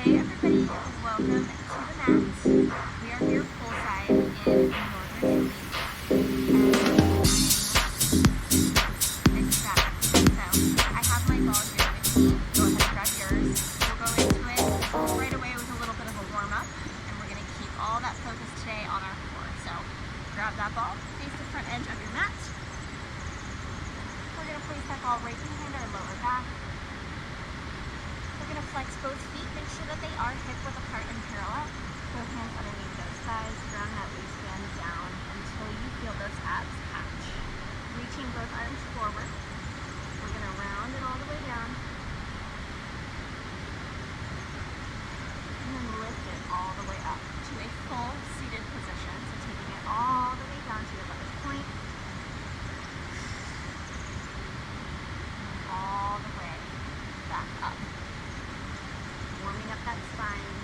Hey everybody, welcome to the mat. We are here poolside in northern Italy, and ecstatic. So I have my ball here with me. Go ahead and grab yours. We'll go into it right away with a little bit of a warm up, and we're going to keep all that focus today on our core. So grab that ball, face the front edge of your mat. We're going to place that ball right behind our lower back. We're going to flex both feet, make sure that they are hip width apart and parallel. Both hands underneath those thighs, ground that waistband down until you feel those abs catch. Reaching both arms forward. We're going to round it all the way down. And then lift it all the way up to a full seated position. So taking it all the way down to your left point. And all the way back up. Warming up that spine.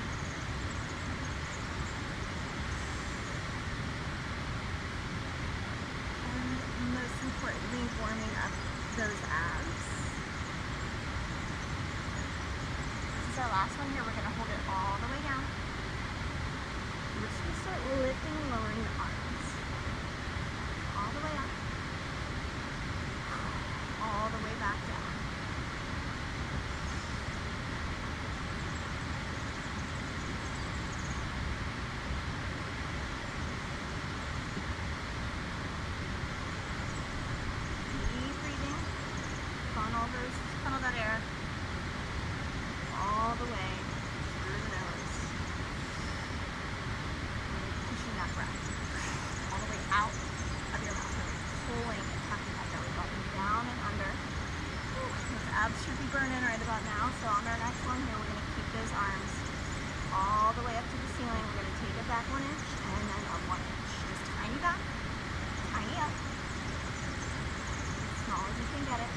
And most importantly, warming up those abs. This is our last one here. We're going to hold it all the way down. We're just going to start lifting and lowering the arms. All the way up. All the way back down. Funnel that air all the way through the nose. And pushing that breath all the way out of your mouth. Really pulling and tucking that belly button down and under. Those abs should be burning right about now. So on our next one here, we're going to keep those arms all the way up to the ceiling. We're going to take it back 1 inch and then up 1 inch. Just tiny back, tiny up. As small as you can get it.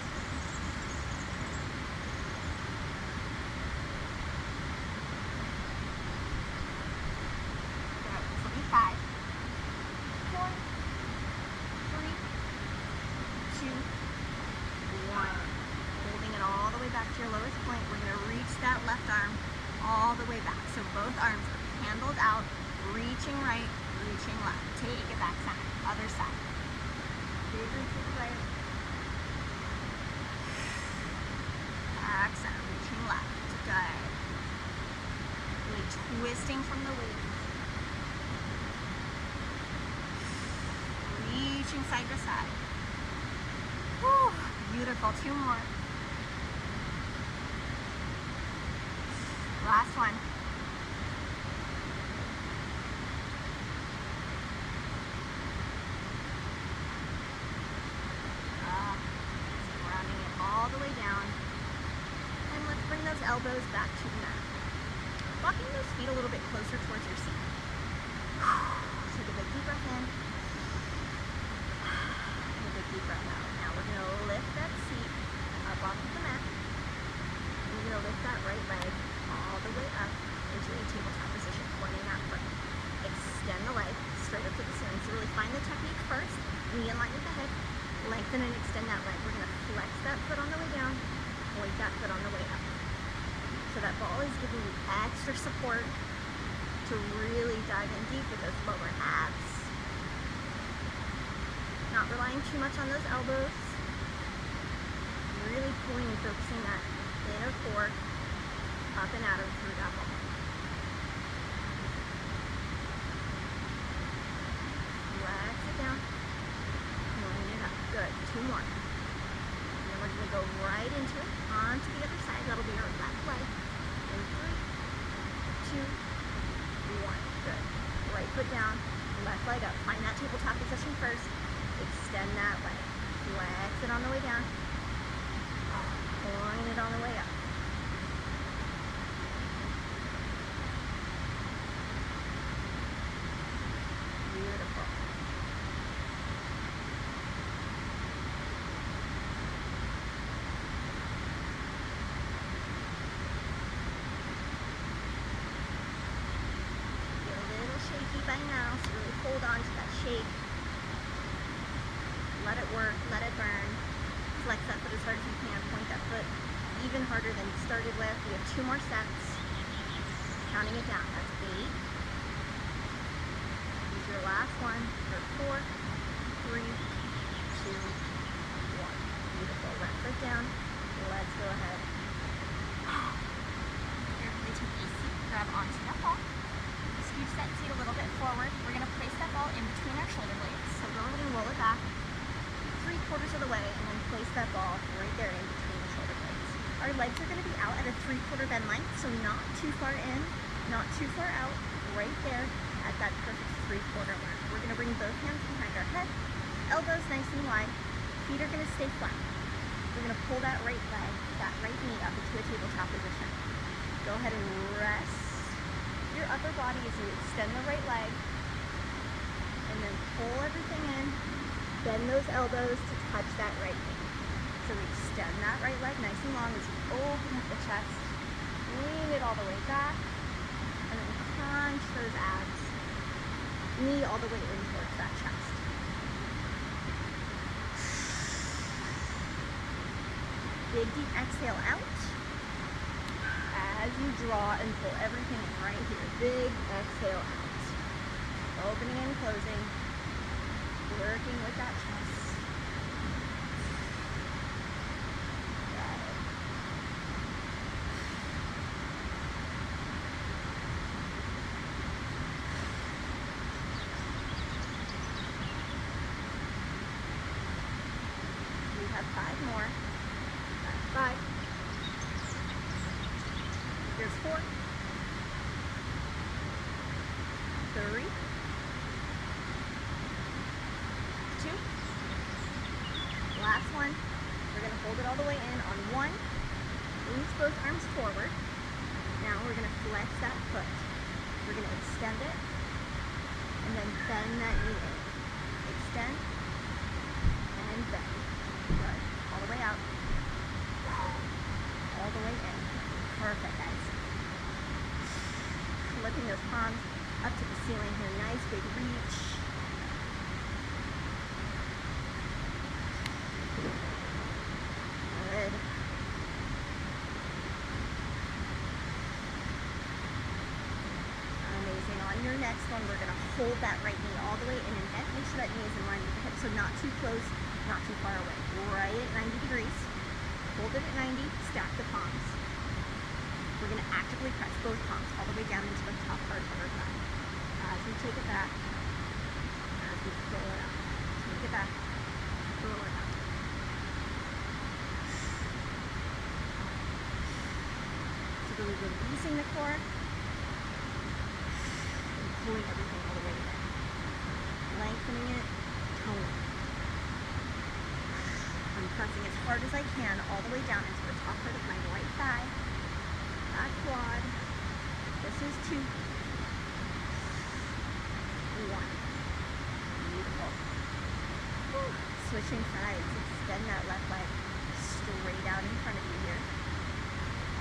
Back to your lowest point. We're going to reach that left arm all the way back. So both arms are handled out, reaching right, reaching left. Take it back center, other side. Big reach to the right. Back center, reaching left. Good. Really twisting from the weight. Reaching side to side. Whew, beautiful. 2 more. Last one. Rounding it all the way down. And let's bring those elbows back to the mat. Walking those feet a little bit closer towards your seat. Take a big deep breath in. And a big deep breath out. Now we're going to lift that seat up off of the mat. And we're going to lift that right leg all the way up into a tabletop position, pointing that foot. Extend the leg straight up to the ceiling. So really find the technique first, knee in line with the hip, lengthen and extend that leg. We're going to flex that foot on the way down, point that foot on the way up. So that ball is giving you extra support to really dive in deep with those lower abs. Not relying too much on those elbows. Really pulling and focusing that inner core up and out of through that ball. Flex it down. Pulling it up. Good. 2 more. And then we're going to go right into it. Onto the other side. That'll be our left leg. In 3, 2, 1. Good. Right foot down. Left leg up. Find that tabletop position first. Extend that leg. Flex it on the way down. Pulling it on the way up. Beautiful. Get a little shaky by now, so really hold on to that shake. Let it work, let it burn. Flex that foot as hard as you can. Point that foot even harder than you started with. We have 2 more sets. counting it down. That's 8. Use your last one for 4, 3, 2, 1. Beautiful. Left foot down. Let's go ahead. Carefully take a seat. Grab onto that ball. Scooch that seat a little bit forward. We're going to place that ball in between our shoulder blades. So we're going to roll it back 3/4 of the way and then place that ball right there in between the shoulder blades. Our legs are going to be out at a 3/4 bend length, so not too far in, not too far out, right there at that perfect 3/4 mark. We're going to bring both hands behind our head, elbows nice and wide, feet are going to stay flat. We're going to pull that right leg, that right knee up into a tabletop position. Go ahead and rest your upper body as you extend the right leg, and then pull everything in, bend those elbows to touch that right knee. So we extend that right leg nice and long as you open up the chest, lean it all the way back, and then crunch those abs, knee all the way in towards that chest. Big deep exhale out as you draw and pull everything in right here. Big exhale out. Opening and closing. Working with that chest. Got it. We have 5 more. That's 5. Here's 4, 3, 2. Last one. We're going to hold it all the way in on 1. Reach both arms forward. Now we're going to flex that foot. We're going to extend it and then bend that knee in. Extend and bend. Good. All the way out. All the way in. Perfect, guys. Lifting those palms up to the ceiling here. Nice big reach. Good. Amazing. On your next one, we're going to hold that right knee all the way in and bend. Make sure that knee is in line with the hip, so not too close, not too far away. Right at 90 degrees. Hold it at 90. Stack the palms. We're going to actively press both palms all the way down into the top part of our thigh. As we take it back, as we roll it up. Take it back, roll it up. So really releasing the core and pulling everything all the way in. Lengthening it, toning. I'm pressing as hard as I can all the way down into the top part of my right thigh. That quad. This is 2. 1. Beautiful. Whew. Switching sides. Extend that left leg straight out in front of you here.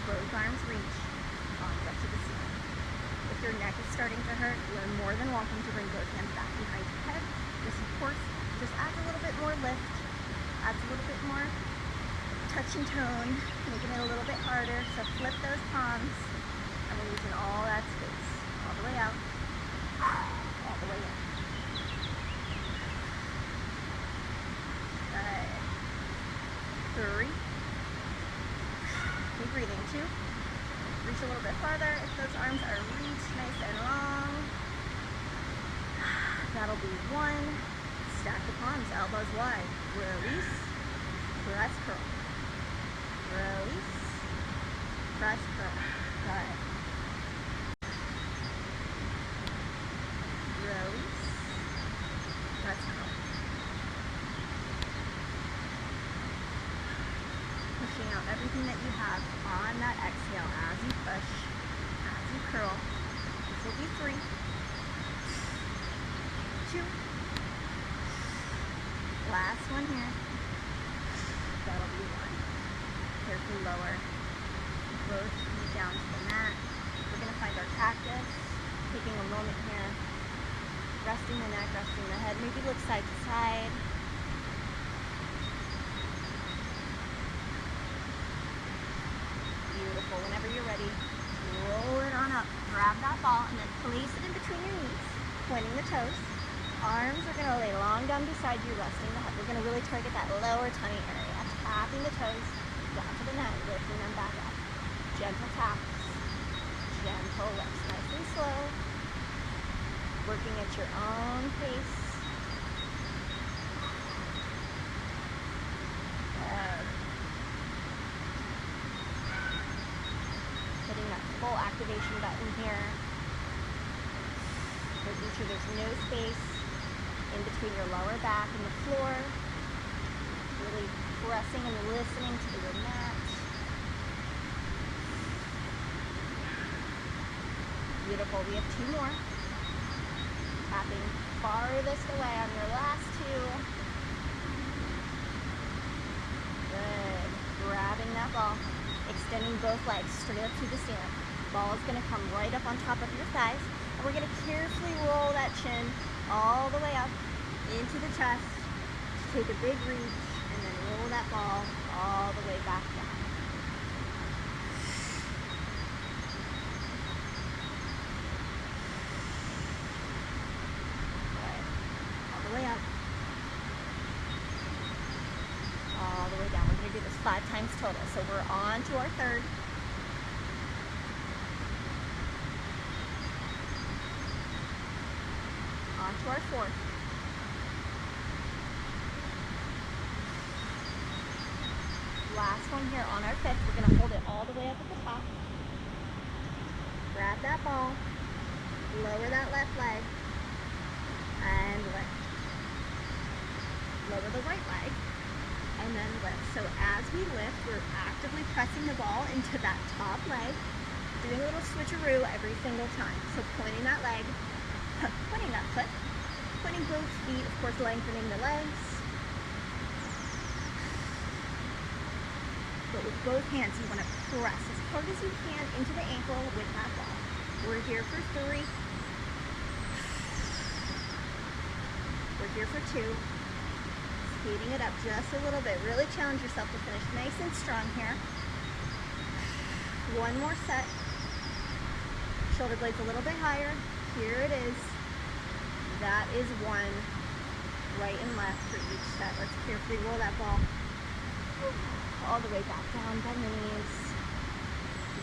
Both arms reach. Palms up to the ceiling. If your neck is starting to hurt, you are more than welcome to bring both hands back behind your head. This, of course, just adds a little bit more lift. Adds a little bit more touch and tone, making it a little bit harder. So flip those palms, and we're using all that space, all the way out, all the way in. Good. 3. Keep breathing. 2. Reach a little bit farther. If those arms are reached nice and long, that'll be 1. Stack the palms, elbows wide. Release, press, curl. Release, press, curl. Good. Release, press, curl. Pushing out everything that you have on that exhale as you push, as you curl. This will be 3, 2. Last one here. That'll be 1. Carefully lower both feet down to the mat. We're going to find our cactus. Taking a moment here. Resting the neck, resting the head. Maybe look side to side. Beautiful. Whenever you're ready, roll it on up. Grab grab that ball and then place it in between your knees, pointing the toes. Arms are going to lay long down beside you, resting the head. We're going to really target that lower tummy area, tapping the toes down to the mat, lifting them back up. Gentle taps, gentle lifts, nice and slow. Working at your own pace. Good. Hitting that full activation button here. Making sure there's no space in between your lower back and the floor. Really pressing and listening to your mat. Beautiful. We have 2 more. Tapping farthest away on your last 2. Good. Grabbing that ball. Extending both legs straight up to the ceiling. Ball is going to come right up on top of your thighs. And we're going to carefully roll that chin all the way up into the chest. Take a big reach and then roll that ball all the way back down. Good. All the way up. All the way down. We're going to do this 5 times total. So we're on to our 3rd. On to our 4th. Last one here on our 5th. We're going to hold it all the way up at the top. Grab that ball. Lower that left leg. And lift. Lower the right leg. And then lift. So as we lift, we're actively pressing the ball into that top leg. Doing a little switcheroo every single time. So pointing that leg. Pointing that foot, pointing both feet, of course lengthening the legs. But with both hands you want to press as hard as you can into the ankle with that ball. We're here for 3. We're here for 2. Speeding it up just a little bit. Really challenge yourself to finish nice and strong here. 1 more set. Shoulder blades a little bit higher. Here it is. That is 1 right and left for each set. Let's carefully roll that ball all the way back down, bend the knees.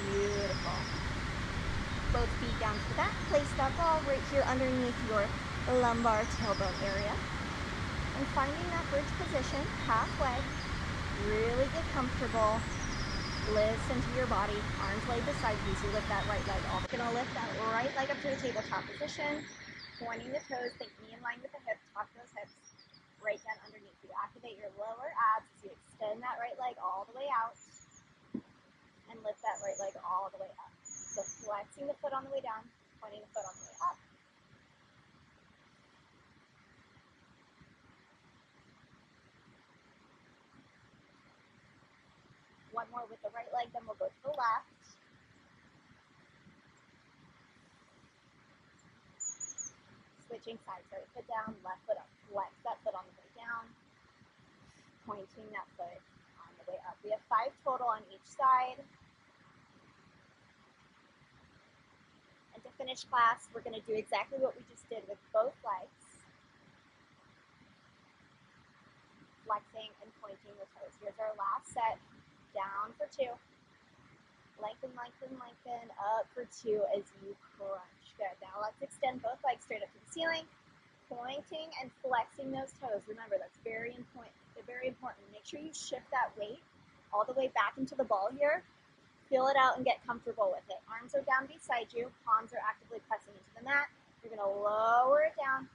Beautiful. Both feet down to the back. Place that ball right here underneath your lumbar tailbone area. And finding that bridge position halfway. Really get comfortable. Listen to your body. Arms laid beside you as you lift that right leg off. You're going to lift that right leg up to the tabletop position. Pointing the toes, think knee in line with the hips, tuck those hips right down underneath you. Activate your lower abs as you extend that right leg all the way out and lift that right leg all the way up. So flexing the foot on the way down, pointing the foot on the way up. One more with the right leg, then we'll go to the left. Switching sides, right foot down, left foot up. Flex that foot on the way down. Pointing that foot on the way up. We have 5 total on each side. And to finish class, we're going to do exactly what we just did with both legs. Flexing and pointing the toes. Here's our last set. Down for 2. Lengthen, lengthen, lengthen. Up for 2 as you crunch. Good. Now let's extend both legs straight up to the ceiling. Pointing and flexing those toes. Remember, that's very important. Make sure you shift that weight all the way back into the ball here. Feel it out and get comfortable with it. Arms are down beside you. Palms are actively pressing into the mat. You're going to lower it down.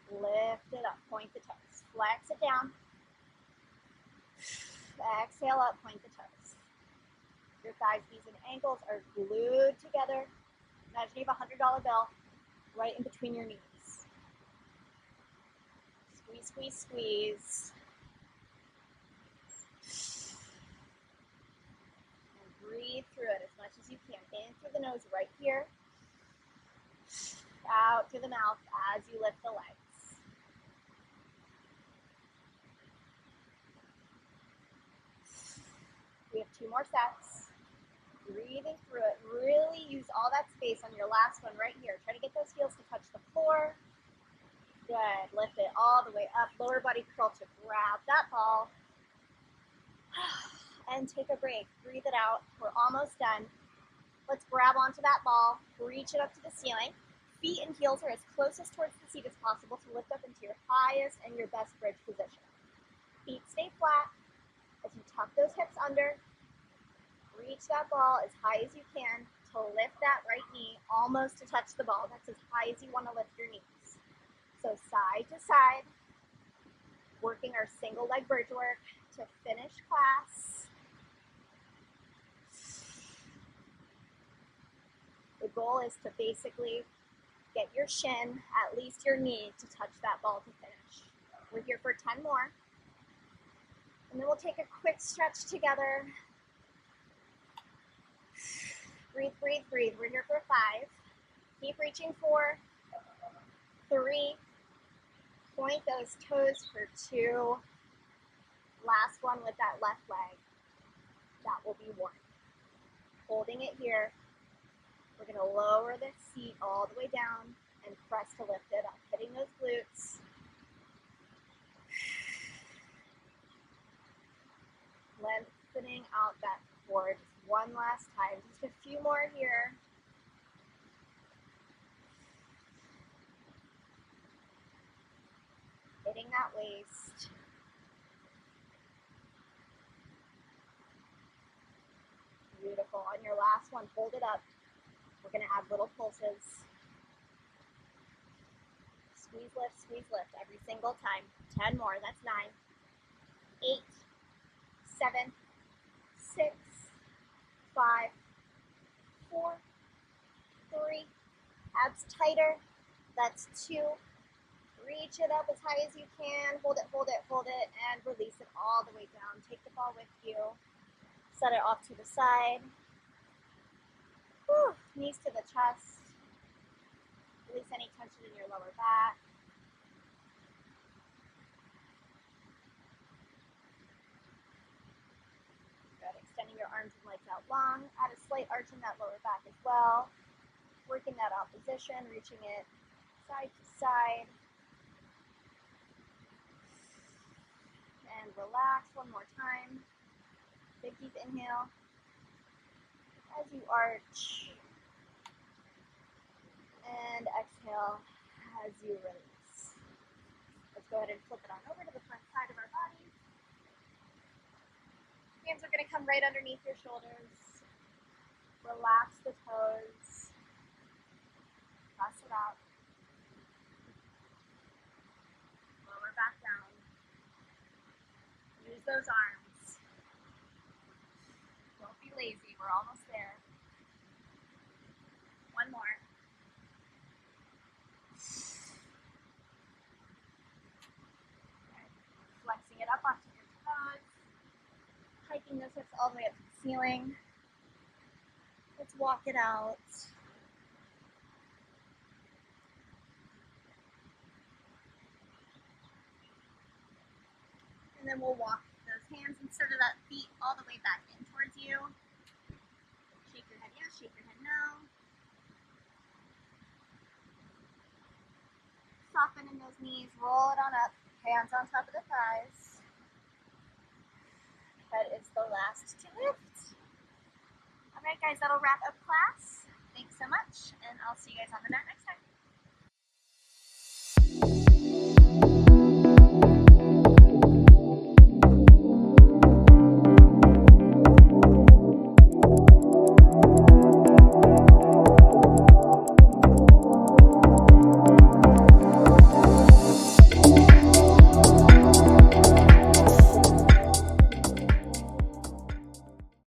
Lift it up. Point the toes. Flex it down. Exhale up. Point the toes. Your thighs, knees, and ankles are glued together. Imagine you have a $100 bill right in between your knees. Squeeze, squeeze, squeeze. And breathe through it as much as you can. In through the nose right here. Out through the mouth as you lift the legs. We have 2 more sets. Breathing through it. Really use all that space space on your last one right here. Try to get those heels to touch the floor. Good. Lift it all the way up. Lower body curl to grab that ball. And take a break. Breathe it out. We're almost done. Let's grab onto that ball. Reach it up to the ceiling. Feet and heels are as closest towards the seat as possible to lift up into your highest and your best bridge position. Feet stay flat. As you tuck those hips under, reach that ball as high as you can to lift that right knee almost to touch the ball. That's as high as you want to lift your knees. So side to side, working our single leg bridge work to finish class. The goal is to basically get your shin, at least your knee, to touch that ball to finish. We're here for 10 more. And then we'll take a quick stretch together. Breathe, breathe, breathe. We're here for 5. Keep reaching for 3. Point those toes for 2. Last one with that left leg. That will be 1. Holding it here. We're going to lower the seat all the way down and press to lift it up, hitting those glutes. Lengthening out that core just one last time. Just a few more here. Hitting that waist. Beautiful. On your last one, hold it up. We're going to add little pulses. Squeeze, lift every single time. 10 more. That's 9, 8, 7, 6, 5, 4, 3. Abs tighter. That's 2. Reach it up as high as you can. Hold it, hold it, hold it, and release it all the way down. Take the ball with you. Set it off to the side. Whew. Knees to the chest. Release any tension in your lower back. Good. Extending your arms and legs out long. Add a slight arch in that lower back as well. Working that opposition, reaching it side to side. And relax one more time. Big deep inhale. As you arch. And exhale as you release. Let's go ahead and flip it on over to the front side of our body. Hands are going to come right underneath your shoulders. Relax the toes. Press it out. Lower back down. Use those arms. Don't be lazy. We're almost there. One more. Flexing it up onto your toes. Hiking those hips all the way up to the ceiling. Let's walk it out. And then we'll walk those hands instead of that feet all the way back in towards you. Shake your head yes, shake your head no. Soften in those knees, roll it on up, hands on top of the thighs. That is the last to lift. All right, guys, that'll wrap up class.